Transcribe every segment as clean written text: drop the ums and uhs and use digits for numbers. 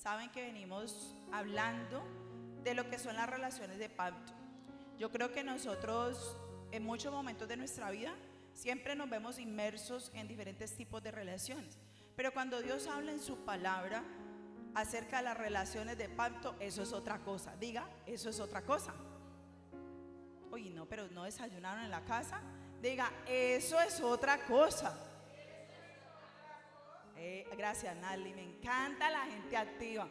saben que venimos hablando de lo que son las relaciones de pacto. Yo creo que nosotros en muchos momentos de nuestra vida siempre nos vemos inmersos en diferentes tipos de relaciones, pero cuando Dios habla en su palabra acerca de las relaciones de pacto, eso es otra cosa. Diga, eso es otra cosa. Uy, no, pero no desayunaron en la casa. Diga, eso es otra cosa. Gracias, Nali, me encanta la gente activa.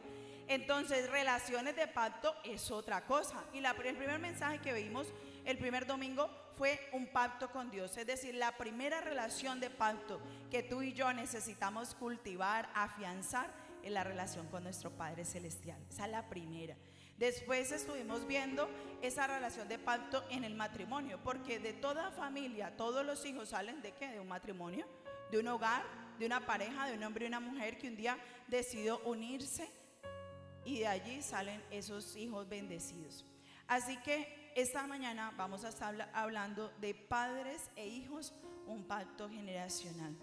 Entonces, relaciones de pacto es otra cosa. Y el primer mensaje que vimos el primer domingo fue un pacto con Dios. Es decir, la primera relación de pacto que tú y yo necesitamos cultivar, afianzar, es la relación con nuestro Padre Celestial. Esa es la primera. Después estuvimos viendo esa relación de pacto en el matrimonio, porque de toda familia, todos los hijos salen ¿de qué? De un matrimonio, de un hogar, de una pareja, de un hombre y una mujer que un día decidió unirse, y de allí salen esos hijos bendecidos. Así que esta mañana vamos a estar hablando de padres e hijos, un pacto generacional.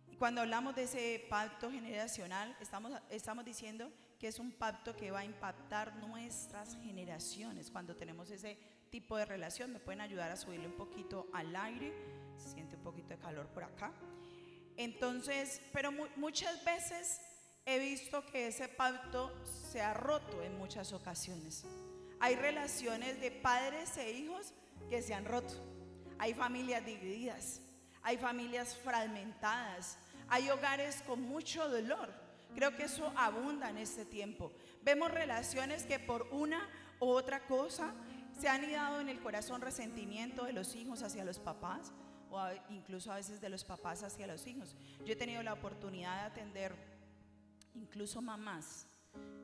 Y cuando hablamos de ese pacto generacional, estamos diciendo que es un pacto que va a impactar nuestras generaciones. Cuando tenemos ese tipo de relación, me pueden ayudar a subirle un poquito al aire, se siente un poquito de calor por acá. Entonces, pero muchas veces he visto que ese pacto se ha roto en muchas ocasiones. Hay relaciones de padres e hijos que se han roto. Hay familias divididas, hay familias fragmentadas, hay hogares con mucho dolor. Creo que eso abunda en este tiempo. Vemos relaciones que por una u otra cosa se han ideado en el corazón resentimiento de los hijos hacia los papás, o incluso a veces de los papás hacia los hijos. Yo he tenido la oportunidad de atender incluso mamás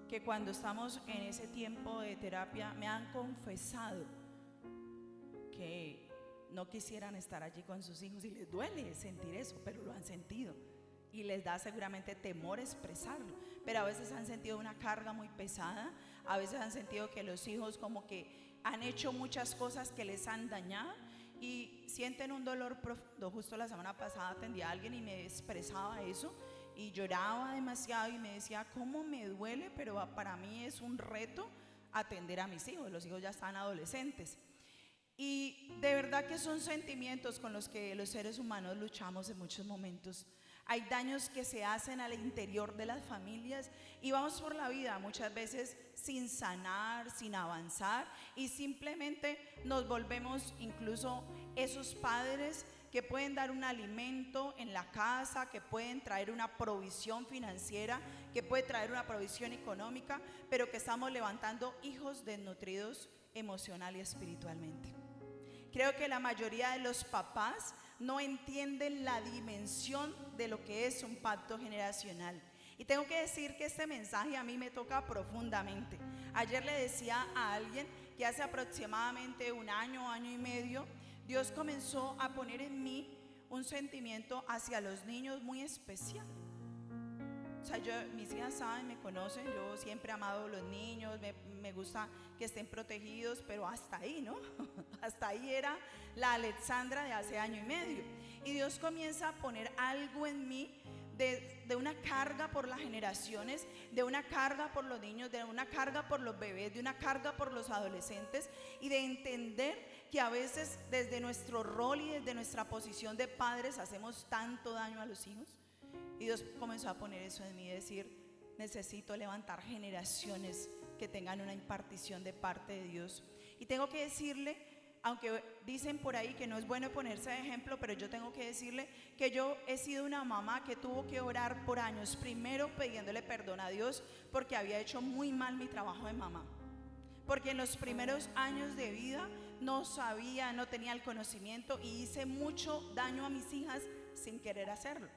que cuando estamos en ese tiempo de terapia me han confesado que no quisieran estar allí con sus hijos, y les duele sentir eso, pero lo han sentido y les da seguramente temor expresarlo, pero a veces han sentido una carga muy pesada, a veces han sentido que los hijos como que han hecho muchas cosas que les han dañado y sienten un dolor profundo. Justo la semana pasada atendí a alguien y me expresaba eso y lloraba demasiado y me decía cómo me duele, pero para mí es un reto atender a mis hijos. Los hijos ya están adolescentes y de verdad que son sentimientos con los que los seres humanos luchamos en muchos momentos. Hay daños que se hacen al interior de las familias y vamos por la vida muchas veces sin sanar, sin avanzar, y simplemente nos volvemos incluso esos padres que pueden dar un alimento en la casa, que pueden traer una provisión financiera, que puede traer una provisión económica, pero que estamos levantando hijos desnutridos emocional y espiritualmente. Creo que la mayoría de los papás no entienden la dimensión de lo que es un pacto generacional. Y tengo que decir que este mensaje a mí me toca profundamente. Ayer le decía a alguien que hace aproximadamente un año, año y medio, Dios comenzó a poner en mí un sentimiento hacia los niños muy especial. O sea, mis hijas saben, me conocen, yo siempre he amado a los niños, me gusta que estén protegidos, pero hasta ahí, ¿no? Hasta ahí era la Alexandra de hace año y medio. Y Dios comienza a poner algo en mí de una carga por las generaciones, de una carga por los niños, de una carga por los bebés, de una carga por los adolescentes, y de entender que a veces desde nuestro rol y desde nuestra posición de padres hacemos tanto daño a los hijos. Y Dios comenzó a poner eso en mí, decir, necesito levantar generaciones que tengan una impartición de parte de Dios. Y tengo que decirle, aunque dicen por ahí que no es bueno ponerse de ejemplo, pero yo tengo que decirle que yo he sido una mamá que tuvo que orar por años, primero pidiéndole perdón a Dios porque había hecho muy mal mi trabajo de mamá. Porque en los primeros años de vida no sabía, no tenía el conocimiento y hice mucho daño a mis hijas sin querer hacerlo.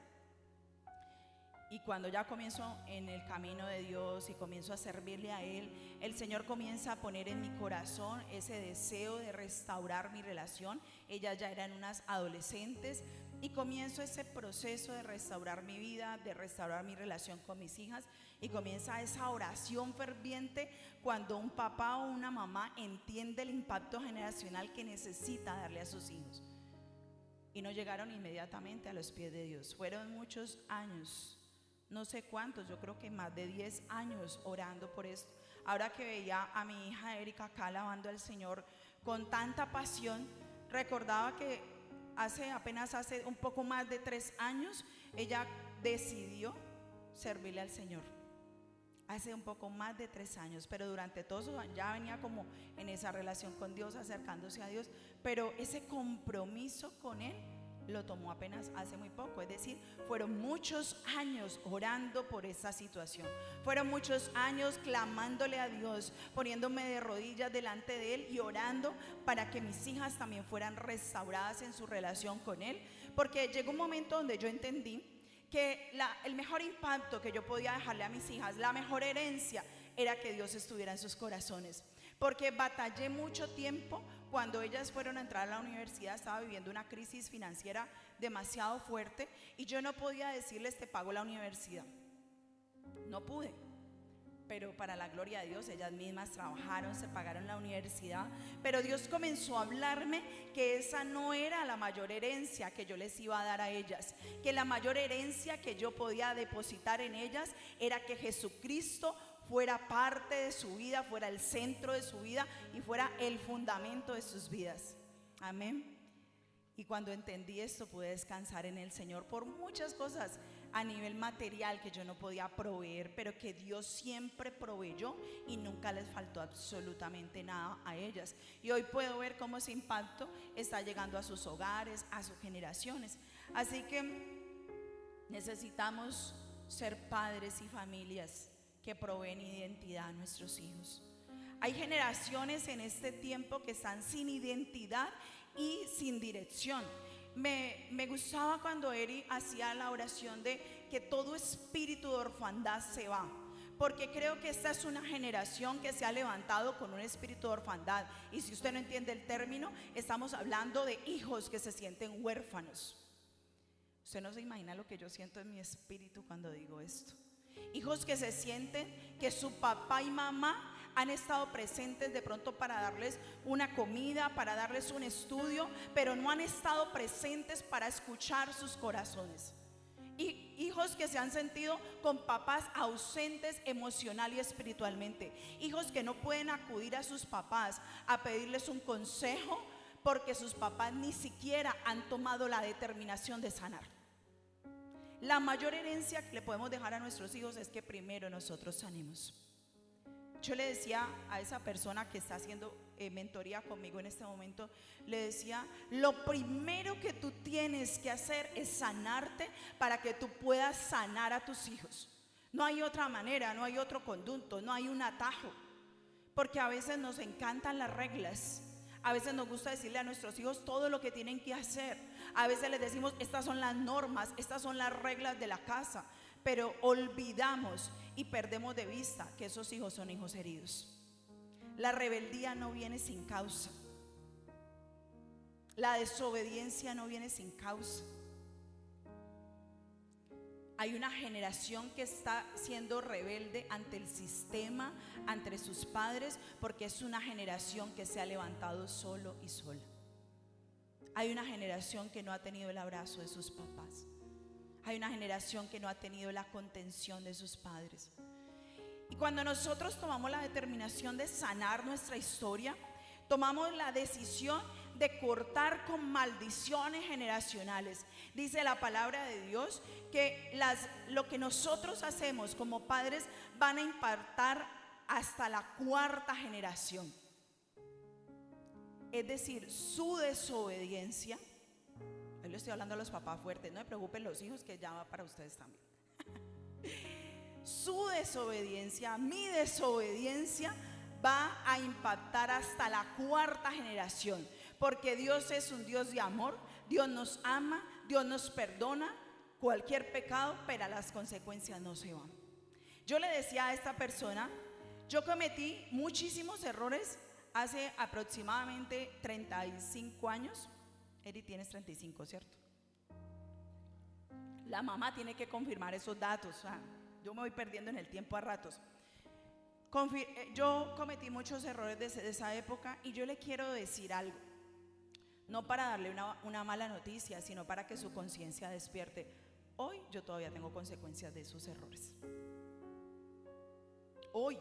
Y cuando ya comienzo en el camino de Dios y comienzo a servirle a Él, el Señor comienza a poner en mi corazón ese deseo de restaurar mi relación. Ellas ya eran unas adolescentes y comienzo ese proceso de restaurar mi vida, de restaurar mi relación con mis hijas, y comienza esa oración ferviente cuando un papá o una mamá entiende el impacto generacional que necesita darle a sus hijos. Y no llegaron inmediatamente a los pies de Dios, fueron muchos años no sé cuántos, yo creo que más de 10 años orando por esto. Ahora que veía a mi hija Erika acá alabando al Señor con tanta pasión, recordaba que apenas hace un poco más de 3 años, ella decidió servirle al Señor. Hace un poco más de 3 años, pero durante todo eso ya venía como en esa relación con Dios, acercándose a Dios, pero ese compromiso con Él lo tomó apenas hace muy poco. Es decir, fueron muchos años orando por esa situación, fueron muchos años clamándole a Dios, poniéndome de rodillas delante de Él y orando para que mis hijas también fueran restauradas en su relación con Él, porque llegó un momento donde yo entendí que el mejor impacto que yo podía dejarle a mis hijas, la mejor herencia, era que Dios estuviera en sus corazones. Porque batallé mucho tiempo cuando ellas fueron a entrar a la universidad. Estaba viviendo una crisis financiera demasiado fuerte y yo no podía decirles: te pago la universidad. No pude. Pero para la gloria de Dios, ellas mismas trabajaron, se pagaron la universidad. Pero Dios comenzó a hablarme que esa no era la mayor herencia que yo les iba a dar a ellas, que la mayor herencia que yo podía depositar en ellas era que Jesucristo fuera parte de su vida, fuera el centro de su vida y fuera el fundamento de sus vidas. Amén. Y cuando entendí esto, pude descansar en el Señor por muchas cosas a nivel material que yo no podía proveer, pero que Dios siempre proveyó y nunca les faltó absolutamente nada a ellas. Y hoy puedo ver cómo ese impacto está llegando a sus hogares, a sus generaciones. Así que necesitamos ser padres y familias que proveen identidad a nuestros hijos. Hay generaciones en este tiempo que están sin identidad y sin dirección. Me gustaba cuando Eri hacía la oración de que todo espíritu de orfandad se va, porque creo que esta es una generación que se ha levantado con un espíritu de orfandad. Y si usted no entiende el término, estamos hablando de hijos que se sienten huérfanos. Usted no se imagina lo que yo siento en mi espíritu cuando digo esto. Hijos que se sienten que su papá y mamá han estado presentes de pronto para darles una comida, para darles un estudio, pero no han estado presentes para escuchar sus corazones. Y hijos que se han sentido con papás ausentes emocional y espiritualmente. Hijos que no pueden acudir a sus papás a pedirles un consejo porque sus papás ni siquiera han tomado la determinación de sanar. La mayor herencia que le podemos dejar a nuestros hijos es que primero nosotros sanemos. Yo le decía a esa persona que está haciendo mentoría conmigo en este momento, le decía: lo primero que tú tienes que hacer es sanarte para que tú puedas sanar a tus hijos. No hay otra manera, no hay otro conducto, no hay un atajo. Porque a veces nos encantan las reglas. A veces nos gusta decirle a nuestros hijos todo lo que tienen que hacer. A veces les decimos: estas son las normas, estas son las reglas de la casa. Pero olvidamos y perdemos de vista que esos hijos son hijos heridos. La rebeldía no viene sin causa. La desobediencia no viene sin causa. Hay una generación que está siendo rebelde ante el sistema, ante sus padres, porque es una generación que se ha levantado solo y sola. Hay una generación que no ha tenido el abrazo de sus papás. Hay una generación que no ha tenido la contención de sus padres. Y cuando nosotros tomamos la determinación de sanar nuestra historia, tomamos la decisión de cortar con maldiciones generacionales. Dice la palabra de Dios que lo que nosotros hacemos como padres van a impactar hasta la 4ª generación. Es decir, su desobediencia. Hoy le estoy hablando a los papás fuertes, no me preocupen los hijos, que ya va para ustedes también. Su desobediencia, mi desobediencia va a impactar hasta la 4ª generación, porque Dios es un Dios de amor. Dios nos ama, Dios nos perdona cualquier pecado, pero las consecuencias no se van. Yo le decía a esta persona: yo cometí muchísimos errores hace aproximadamente 35 años. Eri, tienes 35, ¿cierto? La mamá tiene que confirmar esos datos. Yo me voy perdiendo en el tiempo a ratos. Yo cometí muchos errores desde esa época, y yo le quiero decir algo, no para darle una mala noticia, sino para que su conciencia despierte. Hoy yo todavía tengo consecuencias de esos errores. Hoy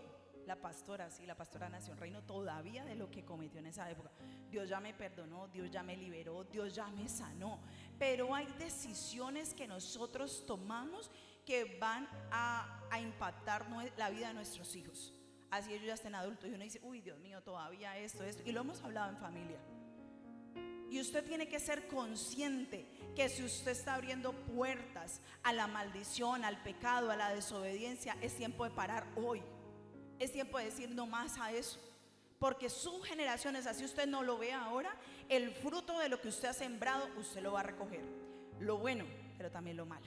la pastora, sí, la pastora Nación Reino, todavía de lo que cometió en esa época. Dios ya me perdonó, Dios ya me liberó, Dios ya me sanó. Pero hay decisiones que nosotros tomamos que van a impactar la vida de nuestros hijos. Así ellos ya estén adultos y uno dice, uy, Dios mío, todavía esto. Y lo hemos hablado en familia. Y usted tiene que ser consciente que si usted está abriendo puertas a la maldición, al pecado, a la desobediencia, es tiempo de parar hoy. Es tiempo de decir no más a eso. Porque sus generaciones, así usted no lo ve ahora, el fruto de lo que usted ha sembrado, usted lo va a recoger. Lo bueno, pero también lo malo.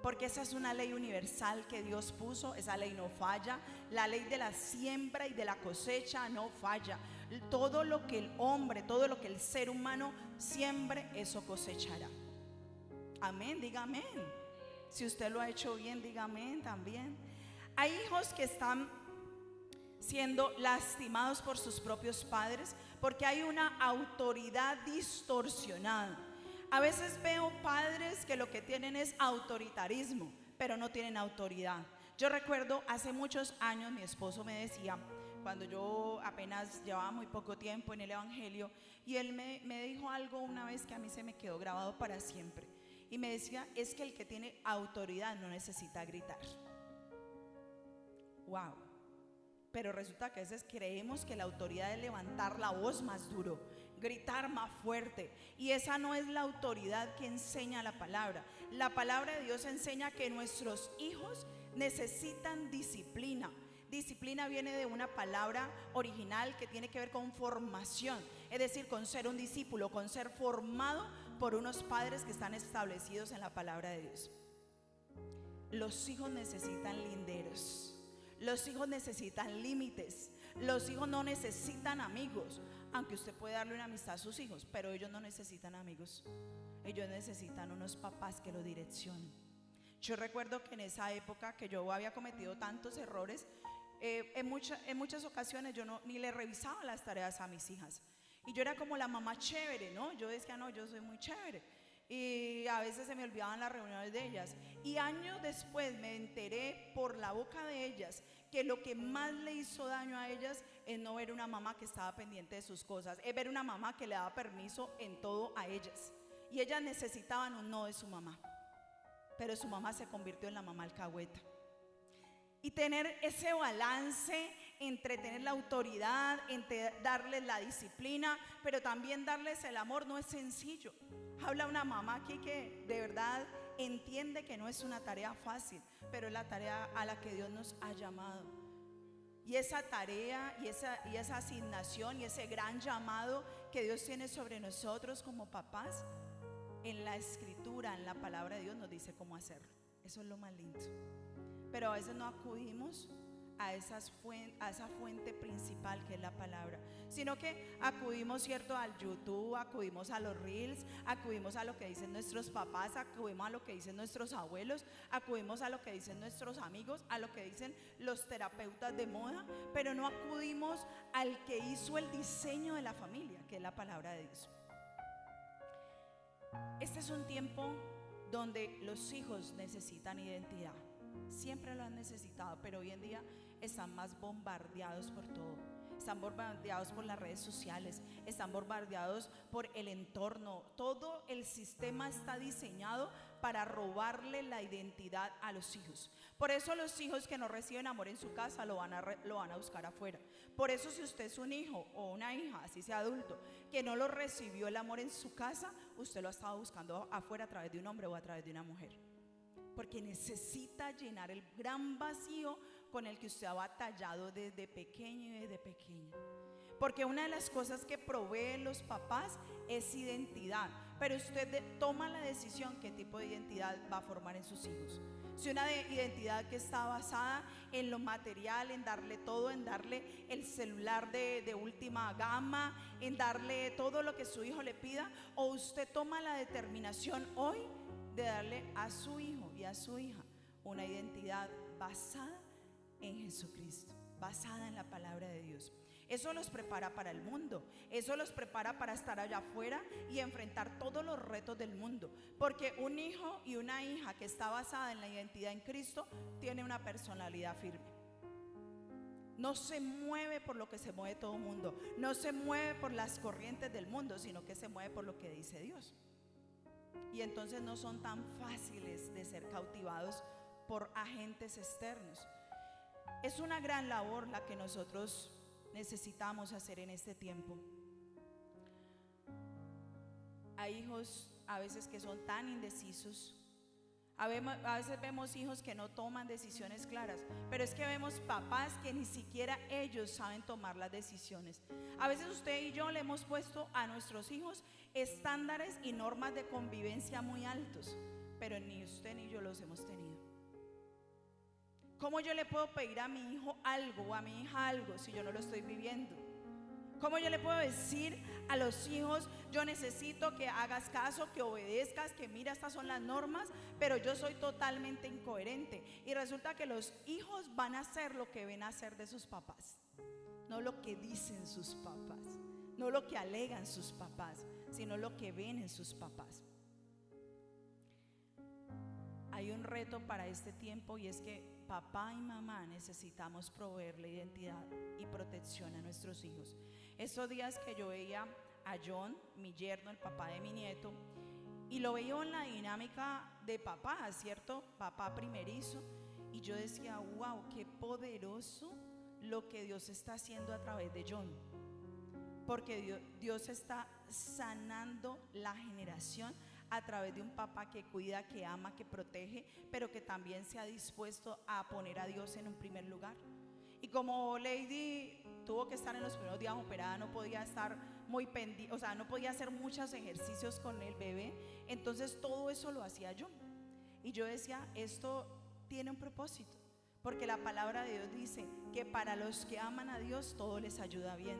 Porque esa es una ley universal que Dios puso. Esa ley no falla. La ley de la siembra y de la cosecha no falla. Todo lo que el hombre, todo lo que el ser humano siembre, eso cosechará. Amén, diga amén. Si usted lo ha hecho bien, diga amén también. Hay hijos que están siendo lastimados por sus propios padres porque hay una autoridad distorsionada. A veces veo padres que lo que tienen es autoritarismo, pero no tienen autoridad. Yo recuerdo hace muchos años mi esposo me decía, cuando yo apenas llevaba muy poco tiempo en el evangelio, y él me dijo algo una vez que a mí se me quedó grabado para siempre. Y me decía, es que el que tiene autoridad no necesita gritar. Wow. Pero resulta que a veces creemos que la autoridad es levantar la voz más duro, gritar más fuerte, y esa no es la autoridad que enseña la palabra. La palabra de Dios enseña que nuestros hijos necesitan disciplina. Disciplina viene de una palabra original que tiene que ver con formación, es decir, con ser un discípulo, con ser formado por unos padres que están establecidos en la palabra de Dios. Los hijos necesitan linderos. Los hijos necesitan límites. Los hijos no necesitan amigos, aunque usted puede darle una amistad a sus hijos, pero ellos no necesitan amigos. Ellos necesitan unos papás que lo direccionen. Yo recuerdo que en esa época que yo había cometido tantos errores, en muchas ocasiones yo ni le revisaba las tareas a mis hijas. Y yo era como la mamá chévere, ¿no? Yo decía, no, yo soy muy chévere. Y a veces se me olvidaban las reuniones de ellas. Y años después me enteré por la boca de ellas que lo que más le hizo daño a ellas es no ver una mamá que estaba pendiente de sus cosas, es ver una mamá que le daba permiso en todo a ellas. Y ellas necesitaban un no de su mamá, pero su mamá se convirtió en la mamá alcahueta. Y tener ese balance entre tener la autoridad, entre darles la disciplina, pero también darles el amor, no es sencillo. Habla una mamá aquí que de verdad entiende que no es una tarea fácil, pero es la tarea a la que Dios nos ha llamado. Y esa tarea y esa asignación y ese gran llamado que Dios tiene sobre nosotros como papás, en la escritura, en la palabra de Dios nos dice cómo hacerlo. Eso es lo más lindo. Pero a veces no acudimos a esa fuente principal que es la palabra, sino que acudimos, ¿cierto?, al YouTube, acudimos a los reels, acudimos a lo que dicen nuestros papás, acudimos a lo que dicen nuestros abuelos, acudimos a lo que dicen nuestros amigos, a lo que dicen los terapeutas de moda, pero no acudimos al que hizo el diseño de la familia, que es la palabra de Dios. Este es un tiempo donde los hijos necesitan identidad. Siempre lo han necesitado, pero hoy en día están más bombardeados por todo. Están bombardeados por las redes sociales, están bombardeados por el entorno. Todo el sistema está diseñado para robarle la identidad a los hijos. Por eso los hijos que no reciben amor en su casa lo van a buscar afuera. Por eso si usted es un hijo o una hija, así sea adulto, que no lo recibió el amor en su casa, usted lo ha estado buscando afuera a través de un hombre o a través de una mujer. Porque necesita llenar el gran vacío con el que usted ha batallado desde pequeño y desde pequeña. Porque una de las cosas que proveen los papás es identidad, pero usted toma la decisión qué tipo de identidad va a formar en sus hijos. Si una identidad que está basada en lo material, en darle todo, en darle el celular de última gama, en darle todo lo que su hijo le pida, o usted toma la determinación hoy de darle a su hijo y a su hija una identidad basada en Jesucristo, basada en la palabra de Dios. Eso los prepara para el mundo, eso los prepara para estar allá afuera y enfrentar todos los retos del mundo. Porque un hijo y una hija que está basada en la identidad en Cristo tiene una personalidad firme. No se mueve por lo que se mueve todo el mundo, no se mueve por las corrientes del mundo, sino que se mueve por lo que dice Dios. Y entonces no son tan fáciles de ser cautivados por agentes externos. Es una gran labor la que nosotros necesitamos hacer en este tiempo. Hay hijos a veces que son tan indecisos. A veces vemos hijos que no toman decisiones claras, pero es que vemos papás que ni siquiera ellos saben tomar las decisiones. A veces usted y yo le hemos puesto a nuestros hijos estándares y normas de convivencia muy altos, pero ni usted ni yo los hemos tenido. ¿Cómo yo le puedo pedir a mi hijo algo o a mi hija algo si yo no lo estoy viviendo? ¿Cómo yo le puedo decir a los hijos, yo necesito que hagas caso, que obedezcas, que mira, estas son las normas, pero yo soy totalmente incoherente? Y resulta que los hijos van a hacer lo que ven hacer de sus papás, no lo que dicen sus papás, no lo que alegan sus papás, sino lo que ven en sus papás. Hay un reto para este tiempo, y es que papá y mamá necesitamos proveerle identidad y protección a nuestros hijos. Estos días que yo veía a John, mi yerno, el papá de mi nieto, y lo veía en la dinámica de papá, ¿cierto? Papá primerizo, y yo decía, wow, qué poderoso lo que Dios está haciendo a través de John, porque Dios está sanando la generación a través de un papá que cuida, que ama, que protege, pero que también se ha dispuesto a poner a Dios en un primer lugar. Y como Lady tuvo que estar en los primeros días operada, no podía estar muy pendiente, o sea, no podía hacer muchos ejercicios con el bebé, entonces todo eso lo hacía yo. Y yo decía, esto tiene un propósito, porque la palabra de Dios dice que para los que aman a Dios todo les ayuda bien.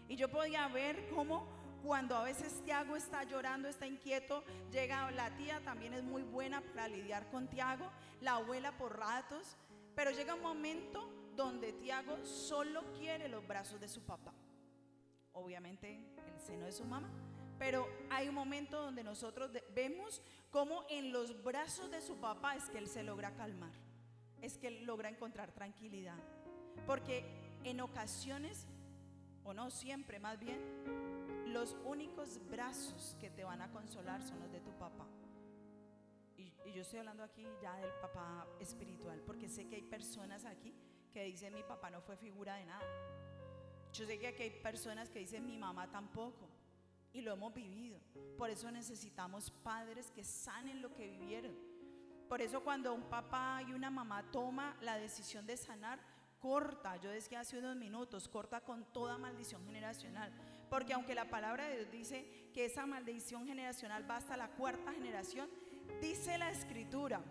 Y yo podía ver cómo cuando a veces Tiago está llorando, está inquieto, llega la tía, también es muy buena para lidiar con Tiago, la abuela por ratos, pero llega un momento donde Tiago solo quiere los brazos de su papá, obviamente el seno de su mamá, pero hay un momento donde nosotros vemos cómo en los brazos de su papá es que él se logra calmar, es que él logra encontrar tranquilidad, porque en ocasiones, o no siempre más bien, los únicos brazos que te van a consolar son los de tu papá. Y yo estoy hablando aquí ya del papá espiritual, porque sé que hay personas aquí que dicen mi papá no fue figura de nada. Yo sé que aquí hay personas que dicen mi mamá tampoco, y lo hemos vivido. Por eso necesitamos padres que sanen lo que vivieron. Por eso cuando un papá y una mamá toma la decisión de sanar, corta, yo decía hace unos minutos, corta con toda maldición generacional. Porque aunque la palabra de Dios dice que esa maldición generacional va hasta la cuarta generación, dice la escritura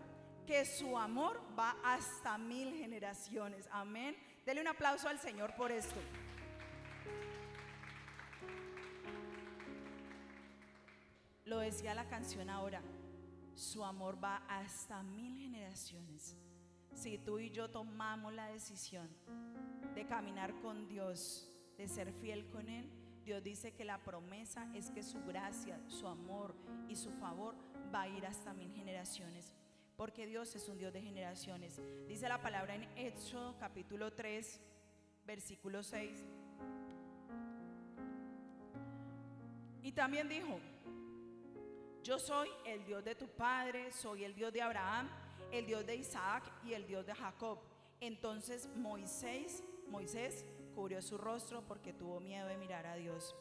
que su amor va hasta 1000 generaciones. Amén. Dele un aplauso al Señor por esto. Lo decía la canción ahora, su amor va hasta 1000 generaciones. Si tú y yo tomamos la decisión de caminar con Dios, de ser fiel con Él, Dios dice que la promesa es que su gracia, su amor y su favor va a ir hasta 1000 generaciones, porque Dios es un Dios de generaciones. Dice la palabra en Éxodo capítulo 3 versículo 6. Y también dijo, yo soy el Dios de tu padre, soy el Dios de Abraham, el Dios de Isaac y el Dios de Jacob. Entonces Moisés cubrió su rostro porque tuvo miedo de mirar a Dios.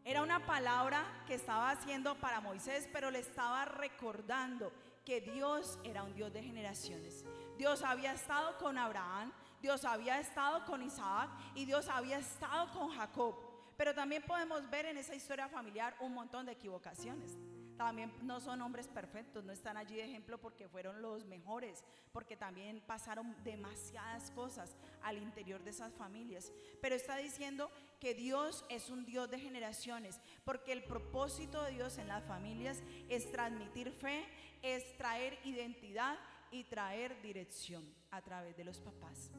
Era una palabra que estaba haciendo para Moisés, pero le estaba recordando que Dios era un Dios de generaciones. Dios había estado con Abraham, Dios había estado con Isaac y Dios había estado con Jacob. Pero también podemos ver en esa historia familiar un montón de equivocaciones. También no son hombres perfectos, no están allí de ejemplo porque fueron los mejores, porque también pasaron demasiadas cosas al interior de esas familias. Pero está diciendo que Dios es un Dios de generaciones, porque el propósito de Dios en las familias es transmitir fe, es traer identidad y traer dirección a través de los papás.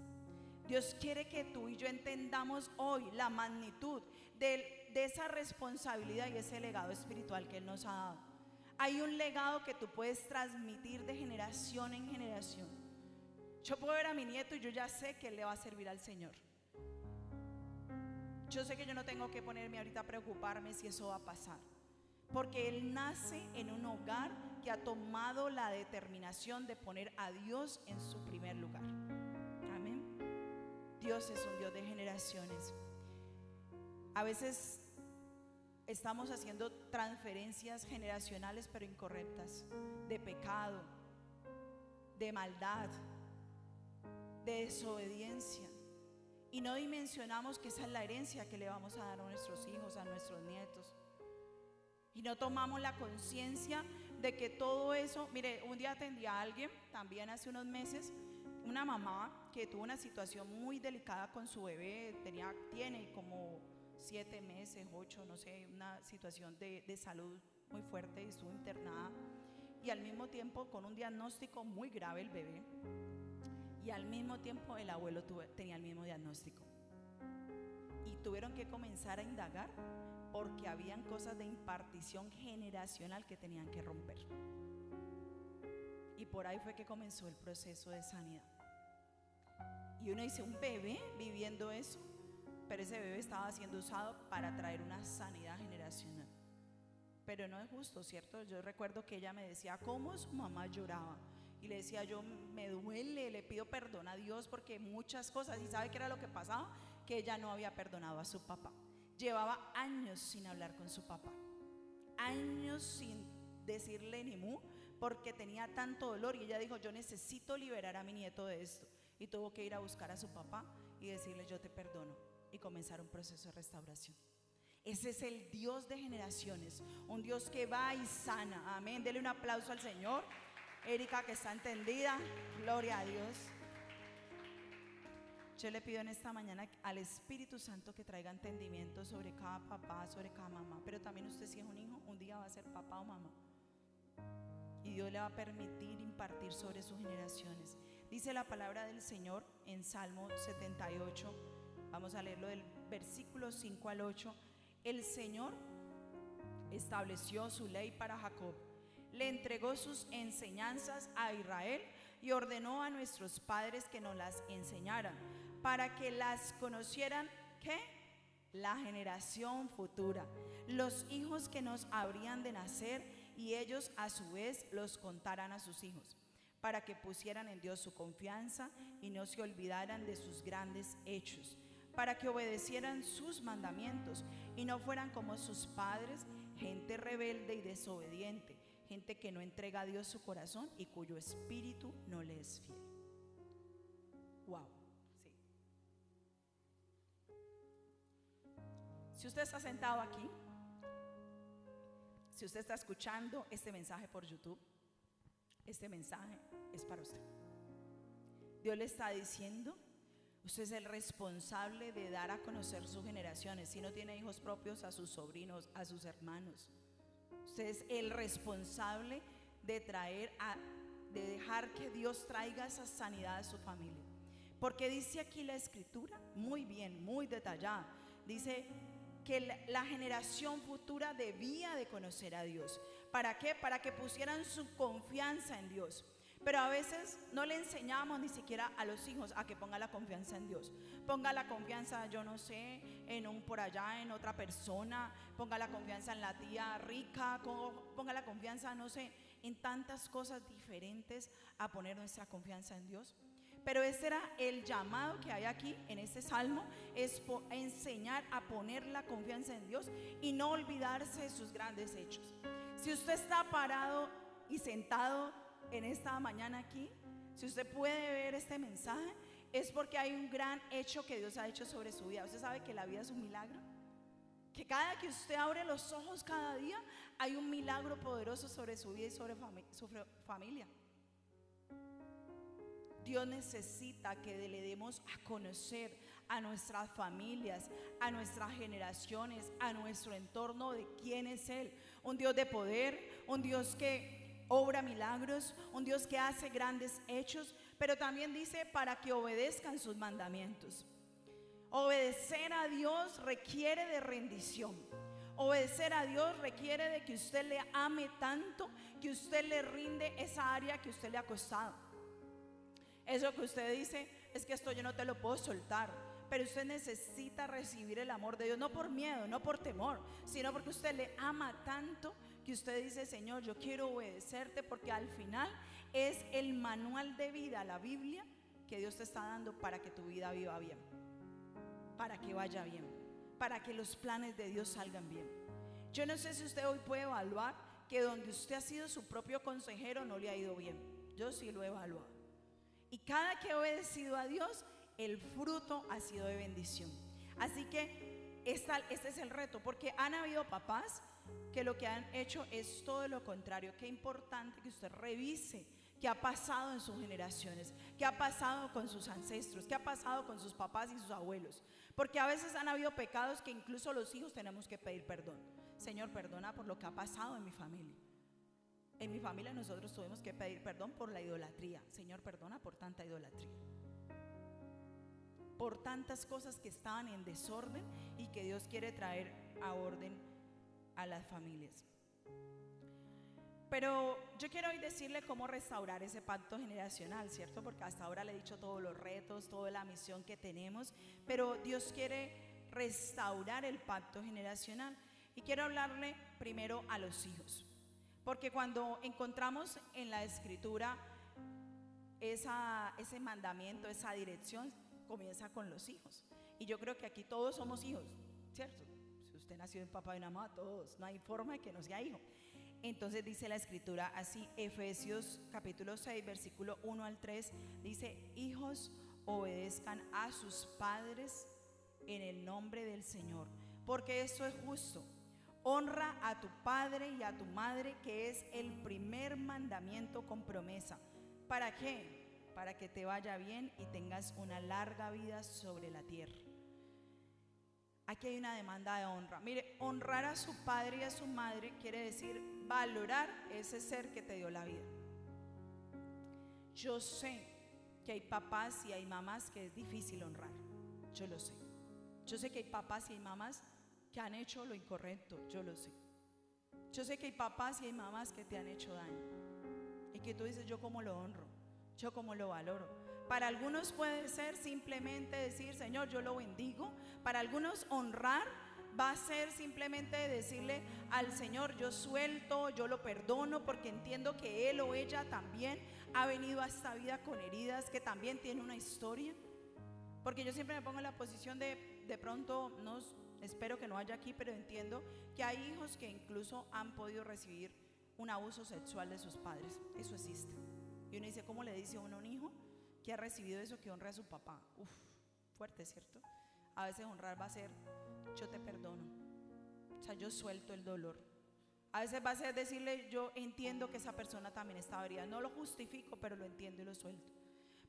Dios quiere que tú y yo entendamos hoy la magnitud de esa responsabilidad y ese legado espiritual que Él nos ha dado. Hay un legado que tú puedes transmitir de generación en generación. Yo puedo ver a mi nieto y yo ya sé que él le va a servir al Señor. Yo sé que yo no tengo que ponerme ahorita a preocuparme si eso va a pasar, porque él nace en un hogar que ha tomado la determinación de poner a Dios en su primer lugar. Amén. Dios es un Dios de generaciones. A veces estamos haciendo transferencias generacionales pero incorrectas, de pecado, de maldad, de desobediencia, y no dimensionamos que esa es la herencia que le vamos a dar a nuestros hijos, a nuestros nietos, y no tomamos la conciencia de que todo eso. Mire, un día atendí a alguien también hace unos meses, una mamá que tuvo una situación muy delicada con su bebé, tiene como 7 meses, 8, no sé, una situación de salud muy fuerte, y estuvo internada, y al mismo tiempo con un diagnóstico muy grave el bebé, y al mismo tiempo el abuelo tenía el mismo diagnóstico, y tuvieron que comenzar a indagar porque habían cosas de impartición generacional que tenían que romper, y por ahí fue que comenzó el proceso de sanidad. Y uno dice, un bebé viviendo eso, pero ese bebé estaba siendo usado para traer una sanidad generacional. Pero no es justo, ¿cierto? Yo recuerdo que ella me decía cómo su mamá lloraba, y le decía yo, me duele, le pido perdón a Dios porque muchas cosas. ¿Y sabe qué era lo que pasaba? Que ella no había perdonado a su papá. Llevaba años sin hablar con su papá, años sin decirle ni mu, porque tenía tanto dolor, y ella dijo, yo necesito liberar a mi nieto de esto, y tuvo que ir a buscar a su papá y decirle, yo te perdono, y comenzar un proceso de restauración. Ese es el Dios de generaciones, un Dios que va y sana. Amén, dele un aplauso al Señor. Erika, que está entendida, gloria a Dios. Yo le pido en esta mañana al Espíritu Santo que traiga entendimiento sobre cada papá, sobre cada mamá, pero también usted, si es un hijo, un día va a ser papá o mamá, y Dios le va a permitir impartir sobre sus generaciones. Dice la palabra del Señor en Salmo 78, vamos a leerlo del versículo 5 al 8. El Señor estableció su ley para Jacob, le entregó sus enseñanzas a Israel, y ordenó a nuestros padres que nos las enseñaran, para que las conocieran, ¿qué? La generación futura, los hijos que nos habrían de nacer, y ellos a su vez los contaran a sus hijos, para que pusieran en Dios su confianza y no se olvidaran de sus grandes hechos, para que obedecieran sus mandamientos y no fueran como sus padres, gente rebelde y desobediente, gente que no entrega a Dios su corazón y cuyo espíritu no le es fiel. Wow, sí. Si usted está sentado aquí, si usted está escuchando este mensaje por YouTube, este mensaje es para usted. Dios le está diciendo, usted es el responsable de dar a conocer sus generaciones. Si no tiene hijos propios, a sus sobrinos, a sus hermanos. Usted es el responsable de de dejar que Dios traiga esa sanidad a su familia. Porque dice aquí la Escritura, muy bien, muy detallada, dice que la generación futura debía de conocer a Dios. ¿Para qué? Para que pusieran su confianza en Dios. Pero a veces no le enseñamos ni siquiera a los hijos a que ponga la confianza en Dios. Ponga la confianza, yo no sé, por allá en otra persona. Ponga la confianza en la tía rica. Ponga la confianza, no sé, en tantas cosas diferentes a poner nuestra confianza en Dios. Pero ese era el llamado que hay aquí en este salmo, es enseñar a poner la confianza en Dios y no olvidarse de sus grandes hechos. Si usted está parado y sentado en esta mañana aquí, si usted puede ver este mensaje, es porque hay un gran hecho que Dios ha hecho sobre su vida. Usted sabe que la vida es un milagro, que cada que usted abre los ojos cada día hay un milagro poderoso sobre su vida y sobre su familia. Dios necesita que le demos a conocer a nuestras familias, a nuestras generaciones, a nuestro entorno, de quién es Él. Un Dios de poder, un Dios que obra milagros, un Dios que hace grandes hechos, pero también dice para que obedezcan sus mandamientos. Obedecer a Dios requiere de rendición. Obedecer a Dios requiere de que usted le ame tanto, que usted le rinde esa área que usted le ha costado. Eso que usted dice, es que esto yo no te lo puedo soltar, pero usted necesita recibir el amor de Dios, no por miedo, no por temor, sino porque usted le ama tanto que usted dice, Señor, yo quiero obedecerte, porque al final es el manual de vida, la Biblia, que Dios te está dando para que tu vida viva bien, para que vaya bien, para que los planes de Dios salgan bien. Yo no sé si usted hoy puede evaluar que donde usted ha sido su propio consejero no le ha ido bien. Yo sí lo he evaluado. Y cada que he obedecido a Dios, el fruto ha sido de bendición. Así que este es el reto, porque han habido papás que lo que han hecho es todo lo contrario. Qué importante que usted revise qué ha pasado en sus generaciones, qué ha pasado con sus ancestros, qué ha pasado con sus papás y sus abuelos. Porque a veces han habido pecados que incluso los hijos tenemos que pedir perdón. Señor, perdona por lo que ha pasado en mi familia. En mi familia nosotros tuvimos que pedir perdón por la idolatría. Señor, perdona por tanta idolatría, por tantas cosas que estaban en desorden y que Dios quiere traer a orden a las familias. Pero yo quiero hoy decirle cómo restaurar ese pacto generacional, ¿cierto? Porque hasta ahora le he dicho todos los retos, toda la misión que tenemos, pero Dios quiere restaurar el pacto generacional. Y quiero hablarle primero a los hijos, porque cuando encontramos en la Escritura ese mandamiento, esa dirección, comienza con los hijos. Y yo creo que aquí todos somos hijos, ¿cierto? Si usted nació en papá y en mamá, todos, no hay forma de que no sea hijo. Entonces dice la Escritura así, Efesios capítulo 6, versículo 1 al 3, dice: hijos, obedezcan a sus padres en el nombre del Señor, porque esto es justo. Honra a tu padre y a tu madre, que es el primer mandamiento con promesa. ¿Para qué? Para que te vaya bien y tengas una larga vida sobre la tierra. Aquí hay una demanda de honra. Mire, honrar a su padre y a su madre quiere decir valorar ese ser que te dio la vida. Yo sé que hay papás y hay mamás que es difícil honrar. Yo lo sé. Yo sé que hay papás y hay mamás que han hecho lo incorrecto. Yo lo sé. Yo sé que hay papás y hay mamás que te han hecho daño y que tú dices, yo cómo lo honro, yo cómo lo valoro. Para algunos puede ser simplemente decir, Señor, yo lo bendigo. Para algunos honrar va a ser simplemente decirle al Señor, yo suelto, yo lo perdono, porque entiendo que él o ella también ha venido a esta vida con heridas, que también tiene una historia. Porque yo siempre me pongo en la posición de pronto, no, espero que no haya aquí, pero entiendo que hay hijos que incluso han podido recibir un abuso sexual de sus padres. Eso existe. Y uno dice, ¿cómo le dice uno a un hijo que ha recibido eso, que honre a su papá? Uf, fuerte, ¿cierto? A veces honrar va a ser, yo te perdono, o sea, yo suelto el dolor. A veces va a ser decirle, yo entiendo que esa persona también estaba herida, no lo justifico, pero lo entiendo y lo suelto.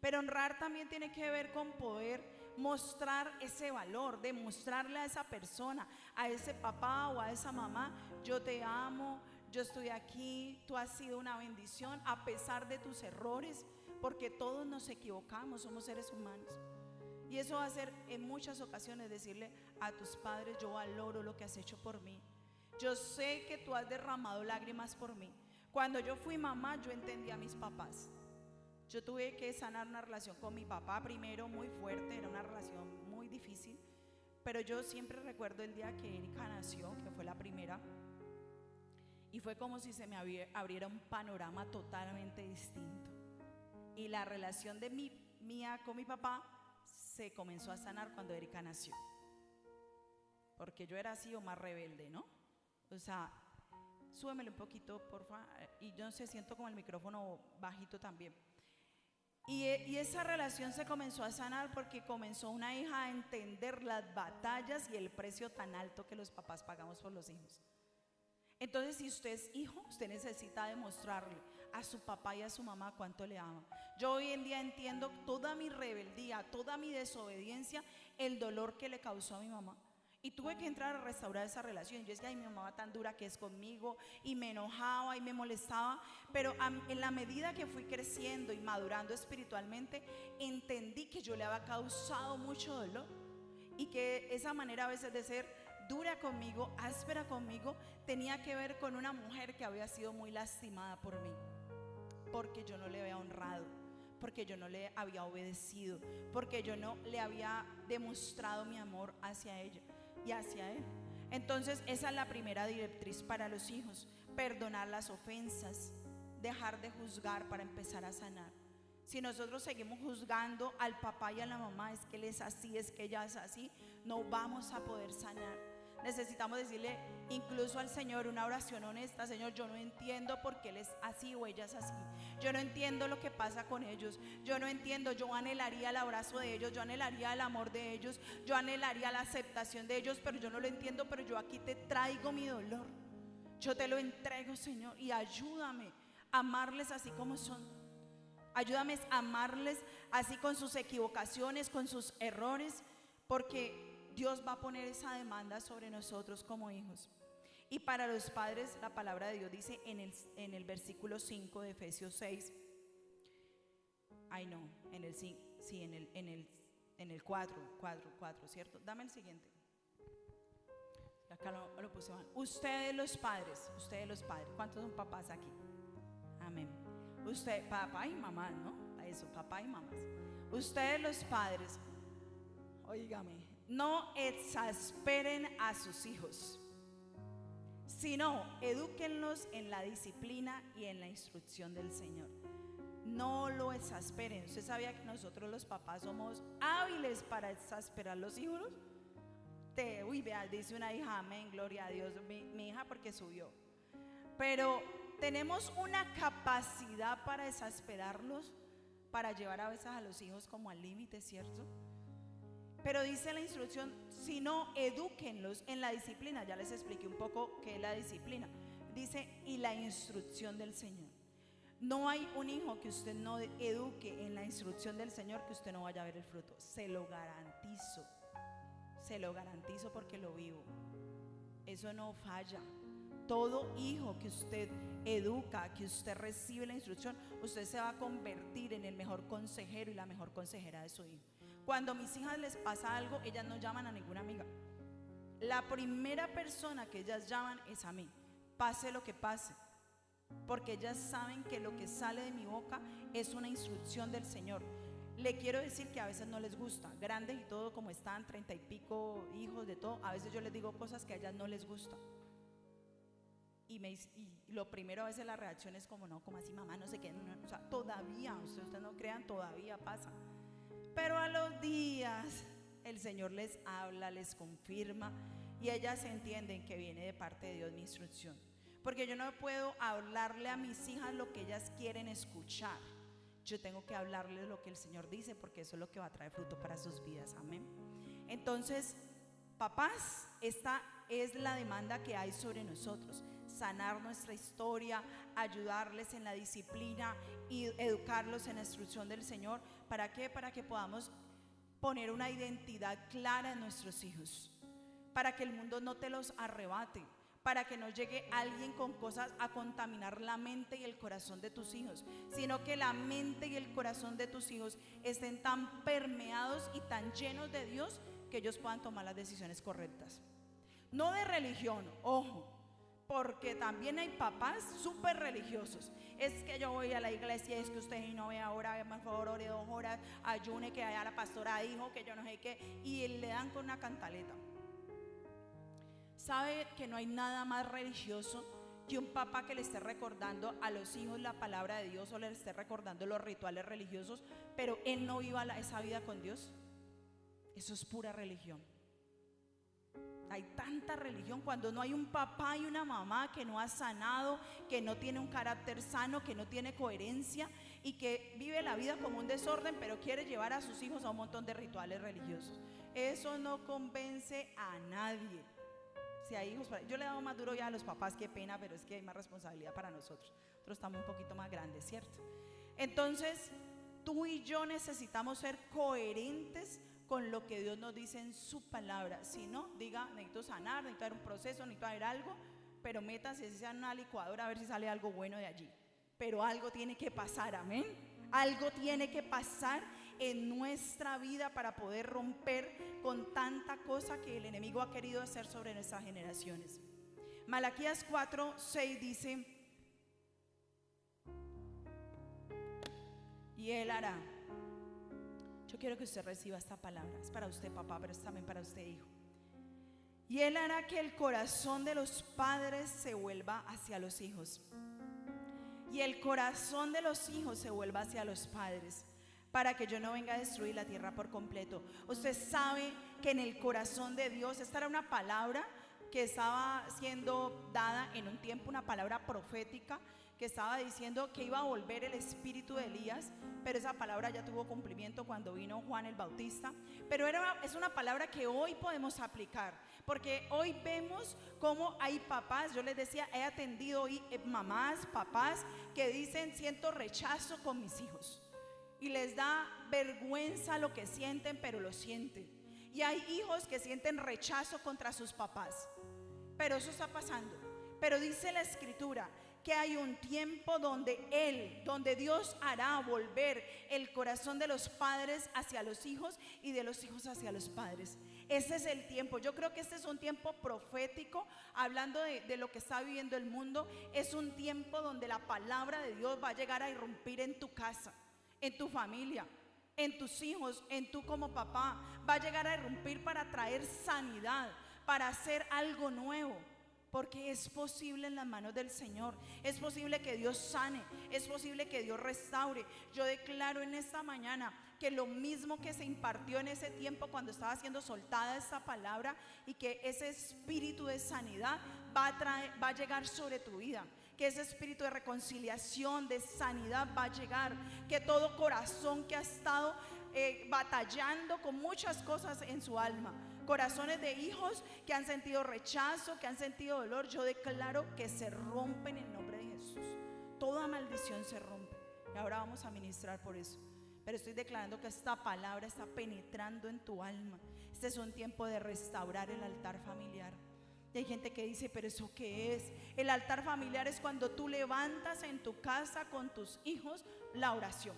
Pero honrar también tiene que ver con poder mostrar ese valor, demostrarle a esa persona, a ese papá o a esa mamá, yo te amo, yo estoy aquí, tú has sido una bendición a pesar de tus errores, porque todos nos equivocamos, somos seres humanos. Y eso va a ser en muchas ocasiones decirle a tus padres, yo valoro lo que has hecho por mí, yo sé que tú has derramado lágrimas por mí. Cuando yo fui mamá, yo entendí a mis papás. Yo tuve que sanar una relación con mi papá primero muy fuerte, era una relación muy difícil, pero yo siempre recuerdo el día que Erika nació, que fue la primera, y fue como si se me abriera un panorama totalmente distinto. Y la relación de mía con mi papá se comenzó a sanar cuando Erika nació, porque yo era así o más rebelde, ¿no? O sea, súbemelo un poquito, porfa, y yo no sé, siento como el micrófono bajito también. Y esa relación se comenzó a sanar porque comenzó una hija a entender las batallas y el precio tan alto que los papás pagamos por los hijos. Entonces, si usted es hijo, usted necesita demostrarle a su papá y a su mamá cuánto le ama. Yo hoy en día entiendo toda mi rebeldía, toda mi desobediencia, el dolor que le causó a mi mamá. Y tuve que entrar a restaurar esa relación. Yo decía, ay, mi mamá va tan dura que es conmigo, y me enojaba y me molestaba. Pero en la medida que fui creciendo y madurando espiritualmente, entendí que yo le había causado mucho dolor, y que esa manera a veces de ser dura conmigo, áspera conmigo, tenía que ver con una mujer que había sido muy lastimada por mí, porque yo no le había honrado, porque yo no le había obedecido, porque yo no le había demostrado mi amor hacia ella y hacia él. Entonces esa es la primera directriz para los hijos: perdonar las ofensas, dejar de juzgar para empezar a sanar. Si nosotros seguimos juzgando al papá y a la mamá, es que él es así, es que ella es así, no vamos a poder sanar. Necesitamos decirle incluso al Señor una oración honesta: Señor, yo no entiendo por qué él es así o ella es así, yo no entiendo lo que pasa con ellos, yo no entiendo, yo anhelaría el abrazo de ellos, yo anhelaría el amor de ellos, yo anhelaría la aceptación de ellos, pero yo no lo entiendo. Pero yo aquí te traigo mi dolor, yo te lo entrego, Señor, y ayúdame a amarles así como son. Ayúdame a amarles así, con sus equivocaciones, con sus errores, porque Dios va a poner esa demanda sobre nosotros como hijos. Y para los padres, la palabra de Dios dice en el versículo 5 de Efesios 6. Ay, no, en el 5, sí, en el 4, ¿cierto? Dame el siguiente. Acá lo puse mal. Ustedes los padres, ¿cuántos son papás aquí? Amén. Usted, papá y mamá, ¿no? Eso, papá y mamás. Ustedes los padres, óigame, no exasperen a sus hijos, sino edúquenlos en la disciplina y en la instrucción del Señor. No lo exasperen. ¿Usted sabía que nosotros los papás somos hábiles para exasperar a los hijos? Uy, vea, dice una hija, amén, gloria a Dios, mi hija porque subió. Pero tenemos una capacidad para exasperarlos, para llevar a veces a los hijos como al límite, ¿cierto? Pero dice la instrucción, si no, edúquenlos en la disciplina. Ya les expliqué un poco qué es la disciplina. Dice, y la instrucción del Señor. No hay un hijo que usted no eduque en la instrucción del Señor que usted no vaya a ver el fruto. Se lo garantizo. Se lo garantizo porque lo vivo. Eso no falla. Todo hijo que usted educa, que usted recibe la instrucción, usted se va a convertir en el mejor consejero y la mejor consejera de su hijo. Cuando a mis hijas les pasa algo, ellas no llaman a ninguna amiga. La primera persona que ellas llaman es a mí, pase lo que pase, porque ellas saben que lo que sale de mi boca es una instrucción del Señor. Le quiero decir que a veces no les gusta, grandes y todo como están, 30 y pico hijos de todo, a veces yo les digo cosas que a ellas no les gustan. Y lo primero a veces la reacción es como, no, como así mamá, no sé qué, no, o sea, todavía, ustedes no crean, todavía pasa. Pero a los días el Señor les habla, les confirma, y ellas entienden que viene de parte de Dios mi instrucción. Porque yo no puedo hablarle a mis hijas lo que ellas quieren escuchar. Yo tengo que hablarles lo que el Señor dice, porque eso es lo que va a traer fruto para sus vidas. Amén. Entonces, papás, esta es la demanda que hay sobre nosotros: sanar nuestra historia, ayudarles en la disciplina y educarlos en la instrucción del Señor. ¿Para qué? Para que podamos poner una identidad clara en nuestros hijos, para que el mundo no te los arrebate, para que no llegue alguien con cosas a contaminar la mente y el corazón de tus hijos, sino que la mente y el corazón de tus hijos estén tan permeados y tan llenos de Dios que ellos puedan tomar las decisiones correctas. No de religión, ojo, porque también hay papás súper religiosos. Es que yo voy a la iglesia, es que usted no ve ahora, por favor ore 2 horas, ayune, que allá la pastora dijo que yo no sé qué, y le dan con una cantaleta. ¿Sabe que no hay nada más religioso que un papá que le esté recordando a los hijos la palabra de Dios, o le esté recordando los rituales religiosos, pero él no viva esa vida con Dios? Eso es pura religión. Hay tanta religión cuando no hay un papá y una mamá que no ha sanado, que no tiene un carácter sano, que no tiene coherencia y que vive la vida como un desorden, pero quiere llevar a sus hijos a un montón de rituales religiosos. Eso no convence a nadie. Si hay hijos, yo le he dado más duro ya a los papás, qué pena, pero es que hay más responsabilidad para nosotros. Nosotros estamos un poquito más grandes, ¿cierto? Entonces, Tú y yo necesitamos ser coherentes con lo que Dios nos dice en su palabra. Si no, diga, necesito sanar, necesito dar un proceso, necesito hacer algo, pero métase si sea en una licuadora a ver si sale algo bueno de allí. Pero algo tiene que pasar, amén. Algo tiene que pasar en nuestra vida para poder romper con tanta cosa que el enemigo ha querido hacer sobre nuestras generaciones. Malaquías 4:6 dice: y Él hará. Yo quiero que usted reciba esta palabra. Es para usted, papá, pero es también para usted, hijo. Y Él hará que el corazón de los padres se vuelva hacia los hijos, y el corazón de los hijos se vuelva hacia los padres, para que yo no venga a destruir la tierra por completo. Usted sabe que en el corazón de Dios, esta era una palabra que estaba siendo dada en un tiempo, una palabra profética que estaba diciendo que iba a volver el espíritu de Elías, pero esa palabra ya tuvo cumplimiento cuando vino Juan el Bautista. Pero es una palabra que hoy podemos aplicar, porque hoy vemos cómo hay papás, yo les decía, he atendido hoy mamás, papás que dicen: siento rechazo con mis hijos, y les da vergüenza lo que sienten, pero lo sienten. Y hay hijos que sienten rechazo contra sus papás, pero eso está pasando. Pero dice la Escritura que hay un tiempo donde Dios hará volver el corazón de los padres hacia los hijos y de los hijos hacia los padres. Ese es el tiempo. Yo creo que este es un tiempo profético, hablando de lo que está viviendo el mundo. Es un tiempo donde la palabra de Dios va a llegar a irrumpir en tu casa, en tu familia, en tus hijos, en tú como papá. Va a llegar a irrumpir para traer sanidad, para hacer algo nuevo. Porque es posible en las manos del Señor. Es posible que Dios sane, es posible que Dios restaure. Yo declaro en esta mañana que lo mismo que se impartió en ese tiempo cuando estaba siendo soltada esta palabra, y que ese espíritu de sanidad va a llegar sobre tu vida. Que ese espíritu de reconciliación, de sanidad va a llegar. Que todo corazón que ha estado batallando con muchas cosas en su alma, corazones de hijos que han sentido rechazo, que han sentido dolor, yo declaro que se rompen en el nombre de Jesús. Toda maldición se rompe. Y ahora vamos a ministrar por eso. Pero estoy declarando que esta palabra está penetrando en tu alma. Este es un tiempo de restaurar el altar familiar. Y hay gente que dice: ¿pero eso qué es? El altar familiar es cuando tú levantas en tu casa con tus hijos la oración,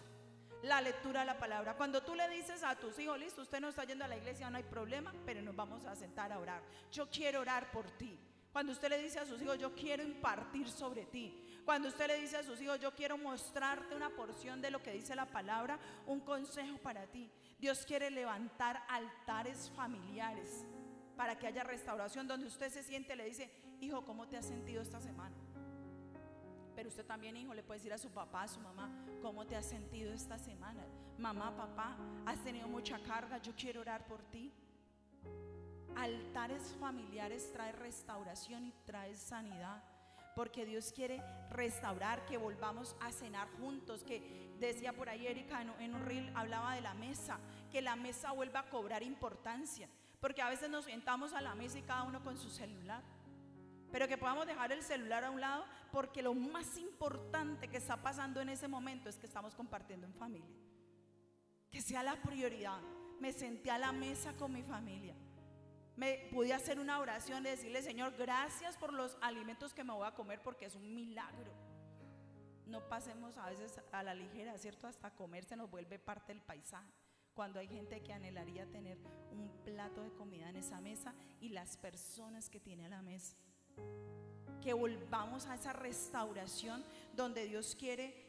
la lectura de la palabra. Cuando tú le dices a tus hijos: listo, usted no está yendo a la iglesia, no hay problema, pero nos vamos a sentar a orar. Yo quiero orar por ti. Cuando usted le dice a sus hijos: yo quiero impartir sobre ti. Cuando usted le dice a sus hijos: yo quiero mostrarte una porción de lo que dice la palabra, un consejo para ti. Dios quiere levantar altares familiares para que haya restauración, donde usted se siente, le dice: hijo, ¿cómo te has sentido esta semana? Pero usted también, hijo, le puede decir a su papá, a su mamá: ¿cómo te has sentido esta semana? Mamá, papá, ¿has tenido mucha carga? Yo quiero orar por ti. Altares familiares trae restauración y trae sanidad, porque Dios quiere restaurar, que volvamos a cenar juntos. Que decía por ahí Erika en un reel, hablaba de la mesa, que la mesa vuelva a cobrar importancia, porque a veces nos sentamos a la mesa y cada uno con su celular. Pero que podamos dejar el celular a un lado, porque lo más importante que está pasando en ese momento es que estamos compartiendo en familia. Que sea la prioridad. Me senté a la mesa con mi familia, me pude hacer una oración de decirle: Señor, gracias por los alimentos que me voy a comer, porque es un milagro. No pasemos a veces a la ligera, ¿cierto? Hasta comer se nos vuelve parte del paisaje, cuando hay gente que anhelaría tener un plato de comida en esa mesa, y las personas que tiene a la mesa. Que volvamos a esa restauración donde Dios quiere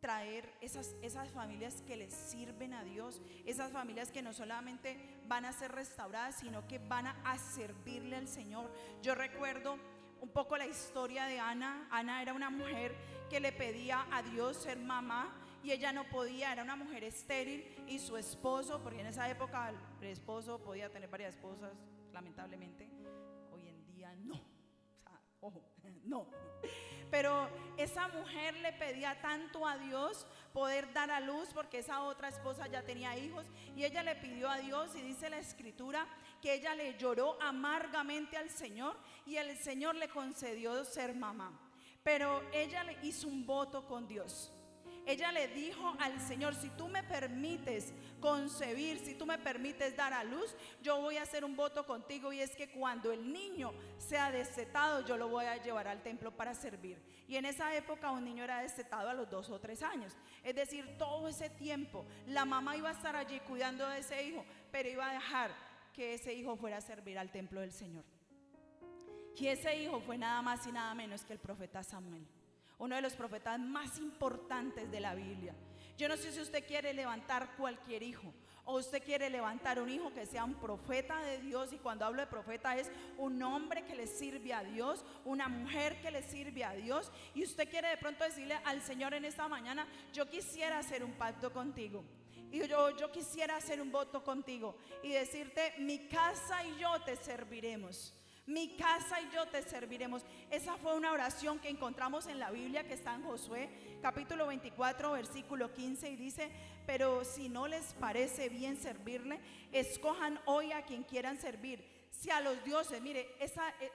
traer esas familias que les sirven a Dios, esas familias que no solamente van a ser restauradas, sino que van a servirle al Señor. Yo recuerdo un poco la historia de Ana. Ana era una mujer que le pedía a Dios ser mamá, y ella no podía, era una mujer estéril, y su esposo, porque en esa época el esposo podía tener varias esposas, lamentablemente. Hoy en día no, o sea, ojo, no. Pero esa mujer le pedía tanto a Dios poder dar a luz, porque esa otra esposa ya tenía hijos, y ella le pidió a Dios, y dice la Escritura que ella le lloró amargamente al Señor, y el Señor le concedió ser mamá. Pero ella le hizo un voto con Dios. ella le dijo al Señor: si tú me permites concebir, si tú me permites dar a luz, yo voy a hacer un voto contigo, y es que cuando el niño sea destetado, yo lo voy a llevar al templo para servir. Y en esa época un niño era destetado a los 2 o 3 años, es decir, todo ese tiempo la mamá iba a estar allí cuidando de ese hijo, pero iba a dejar que ese hijo fuera a servir al templo del Señor. Y ese hijo fue nada más y nada menos que el profeta Samuel, uno de los profetas más importantes de la Biblia. Yo no sé si usted quiere levantar cualquier hijo, o usted quiere levantar un hijo que sea un profeta de Dios. Y cuando hablo de profeta, es un hombre que le sirve a Dios, una mujer que le sirve a Dios. Y usted quiere de pronto decirle al Señor en esta mañana: yo quisiera hacer un pacto contigo, y yo quisiera hacer un voto contigo, y decirte: mi casa y yo te serviremos. Mi casa y yo te serviremos. Esa fue una oración que encontramos en la Biblia, que está en Josué capítulo 24 versículo 15, y dice: pero si no les parece bien servirle, escojan hoy a quien quieran servir, si a los dioses, mire,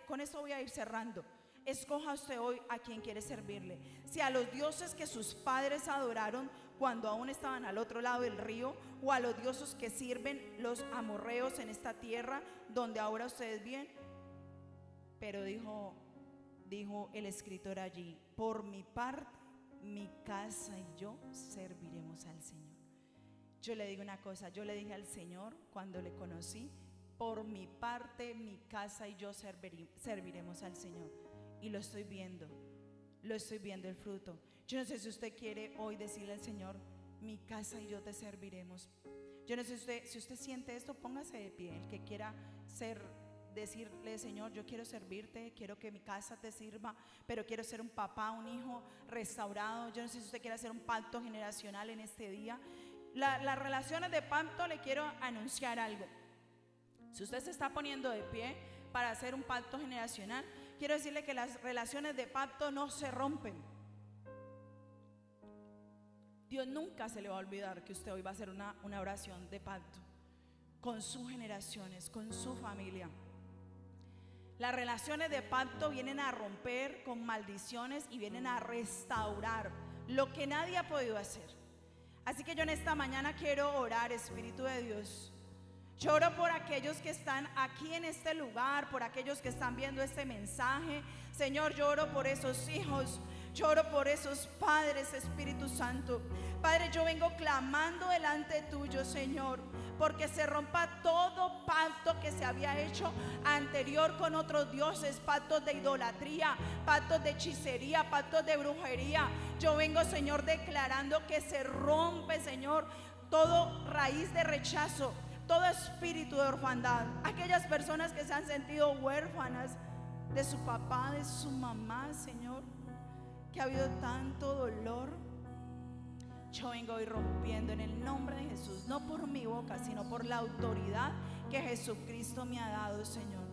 con eso voy a ir cerrando. Escoja usted hoy a quien quiere servirle, si a los dioses que sus padres adoraron cuando aún estaban al otro lado del río, o a los dioses que sirven los amorreos en esta tierra donde ahora ustedes viven. Pero dijo el escritor allí: por mi parte, mi casa y yo serviremos al Señor. Yo le digo una cosa, yo le dije al Señor cuando le conocí: por mi parte, mi casa y yo serviremos al Señor. Y lo estoy viendo el fruto. Yo no sé si usted quiere hoy decirle al Señor: mi casa y yo te serviremos. Yo no sé si usted siente esto, póngase de pie. El que quiera decirle: Señor, yo quiero servirte, quiero que mi casa te sirva, pero quiero ser un papá, un hijo restaurado. Yo no sé si usted quiere hacer un pacto generacional en este día. Las relaciones de pacto, le quiero anunciar algo. Si usted se está poniendo de pie para hacer un pacto generacional, quiero decirle que las relaciones de pacto no se rompen. Dios nunca se le va a olvidar que usted hoy va a hacer una oración de pacto con sus generaciones, con su familia. Las relaciones de pacto vienen a romper con maldiciones y vienen a restaurar lo que nadie ha podido hacer. Así que yo en esta mañana quiero orar, Espíritu de Dios. Yo oro por aquellos que están aquí en este lugar, por aquellos que están viendo este mensaje. Señor, yo oro por esos hijos, yo oro por esos padres, Espíritu Santo. Padre, yo vengo clamando delante tuyo, Señor, porque se rompa todo pacto que se había hecho anterior con otros dioses, pactos de idolatría, pactos de hechicería, pactos de brujería. Yo vengo, Señor, declarando que se rompe, Señor, todo raíz de rechazo, todo espíritu de orfandad. Aquellas personas que se han sentido huérfanas de su papá, de su mamá, Señor, que ha habido tanto dolor, yo vengo hoy rompiendo en el nombre de Jesús, no por mi boca, sino por la autoridad que Jesucristo me ha dado, Señor.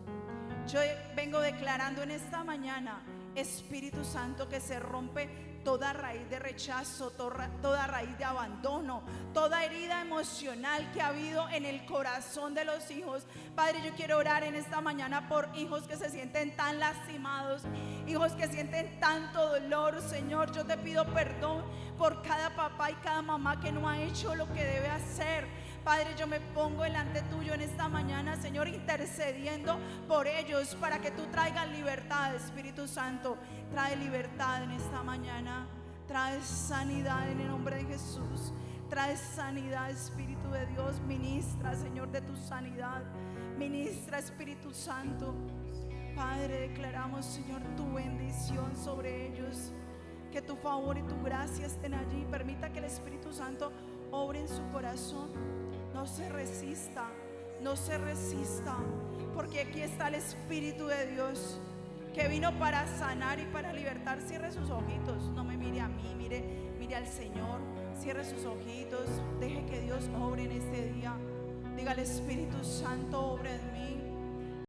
Yo vengo declarando en esta mañana, Espíritu Santo, que se rompe toda raíz de rechazo, toda raíz de abandono, toda herida emocional que ha habido en el corazón de los hijos. Padre, yo quiero orar en esta mañana por hijos que se sienten tan lastimados, hijos que sienten tanto dolor. Señor, yo te pido perdón por cada papá y cada mamá que no ha hecho lo que debe hacer. Padre, yo me pongo delante tuyo en esta mañana, Señor, intercediendo por ellos para que tú traigas libertad. Espíritu Santo, trae libertad en esta mañana, trae sanidad en el nombre de Jesús. Trae sanidad, Espíritu de Dios. Ministra, Señor, de tu sanidad. Ministra, Espíritu Santo. Padre, declaramos, Señor, tu bendición sobre ellos. Que tu favor y tu gracia estén allí. Permita que el Espíritu Santo obre en su corazón. No se resista, no se resista, porque aquí está el Espíritu de Dios, que vino para sanar y para libertar. Cierre sus ojitos, no me mire a mí, mire al Señor. Cierre sus ojitos, deje que Dios obre en este día. Diga al Espíritu Santo: obre en